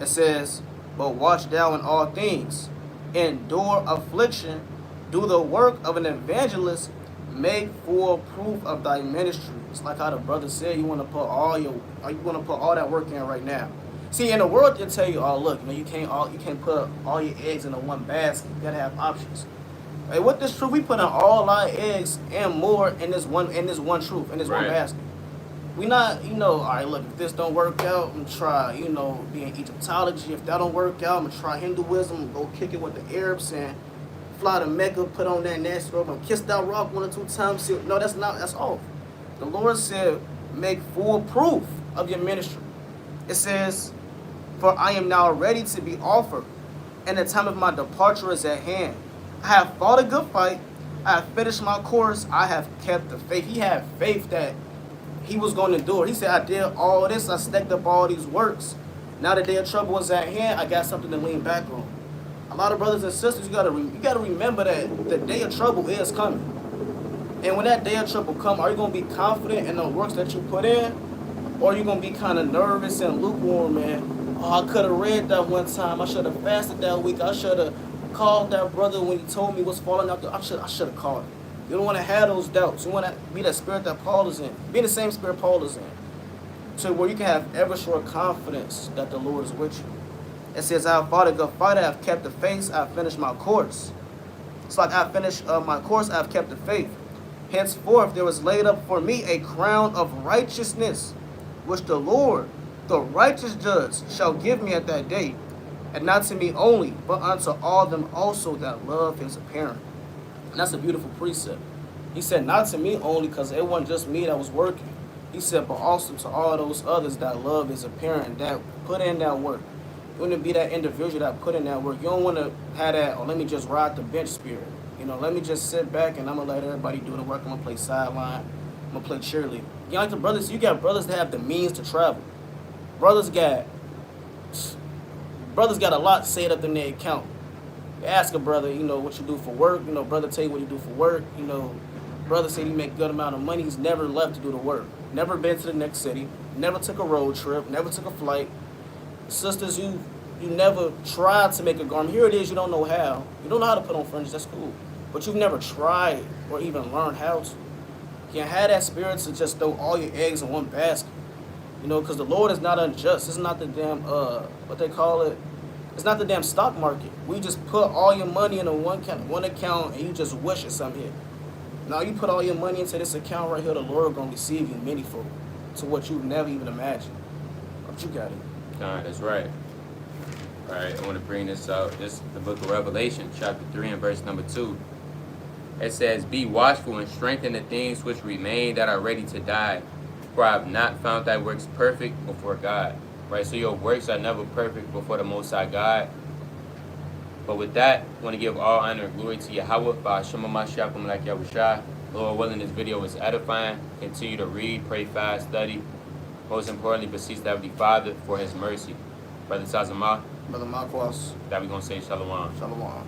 It says, but watch thou in all things, endure affliction, do the work of an evangelist, make full proof of thy ministry. It's like how the brother said, you want to put all that work in right now. See, in the world, they'll tell you, oh, look, you can't put all your eggs in one basket. You gotta have options. Hey, with this truth, we put in all our eggs and more in this one truth, in this one basket. We not, all right, look, if this don't work out, I'm gonna try, being Egyptology. If that don't work out, I'm gonna try Hinduism, go kick it with the Arabs and fly to Mecca, put on that nasty robe, and kiss that rock 1 or 2 times. No, that's off. The Lord said, make full proof of your ministry. It says, for I am now ready to be offered, and the time of my departure is at hand. I have fought a good fight. I have finished my course. I have kept the faith. He had faith that he was going to do it. He said, I did all this. I stacked up all these works. Now the day of trouble is at hand. I got something to lean back on. A lot of brothers and sisters, you gotta remember that the day of trouble is coming. And when that day of trouble comes, are you going to be confident in the works that you put in? Or are you going to be kind of nervous and lukewarm, man? Oh, I could have read that one time. I should have fasted that week. I should have called that brother when he told me what's falling out there. I should have called him. You don't want to have those doubts. You want to be that spirit that Paul is in. Be the same spirit Paul is in. So where you can have ever sure confidence that the Lord is with you. It says, I have fought a good fight. I have kept the faith. I have finished my course. It's like I have finished my course. I have kept the faith. Henceforth there was laid up for me a crown of righteousness, which the Lord, the righteous judge, shall give me at that day, and not to me only, but unto all them also that love his appearing. And that's a beautiful precept. He said, not to me only, because it wasn't just me that was working. He said, but also to all those others that love his appearing, that put in that work. You want to be that individual that put in that work. You don't want to have that, oh, let me just ride the bench spirit. Let me just sit back and I'm going to let everybody do the work. I'm going to play sideline. I'm going to play cheerleader. Like the brothers, you got brothers that have the means to travel. Brothers got a lot saved up in their account. You ask a brother, what you do for work. Brother tell you what you do for work. Brother said he make a good amount of money. He's never left to do the work. Never been to the next city. Never took a road trip. Never took a flight. Sisters, you never tried to make a garment. Here it is, you don't know how. You don't know how to put on fringes. That's cool. but you've never tried or even learned how to. You can't have that spirit to just throw all your eggs in one basket. You know, because the Lord is not unjust. It's not the damn, what they call it. It's not the damn stock market. We just put all your money in one account and you just wish it something here. Now you put all your money into this account right here, the Lord gonna receive you manyfold to what you've never even imagined. But you got it. That's right. All right, I want to bring this out. This is the book of Revelation, chapter 3 and verse number 2. It says, "Be watchful and strengthen the things which remain that are ready to die, for I have not found thy works perfect before God." Right, so your works are never perfect before the Most High God. But with that, I want to give all honor and glory to Yahweh, Ba'ashem Mashiach, like Yahushua. Lord willing, this video was edifying. Continue to read, pray, fast, study. Most importantly, beseech the Heavenly Father for His mercy. Brother Tazamah, Brother Marquas, that we're going to say Shalom. Shalom.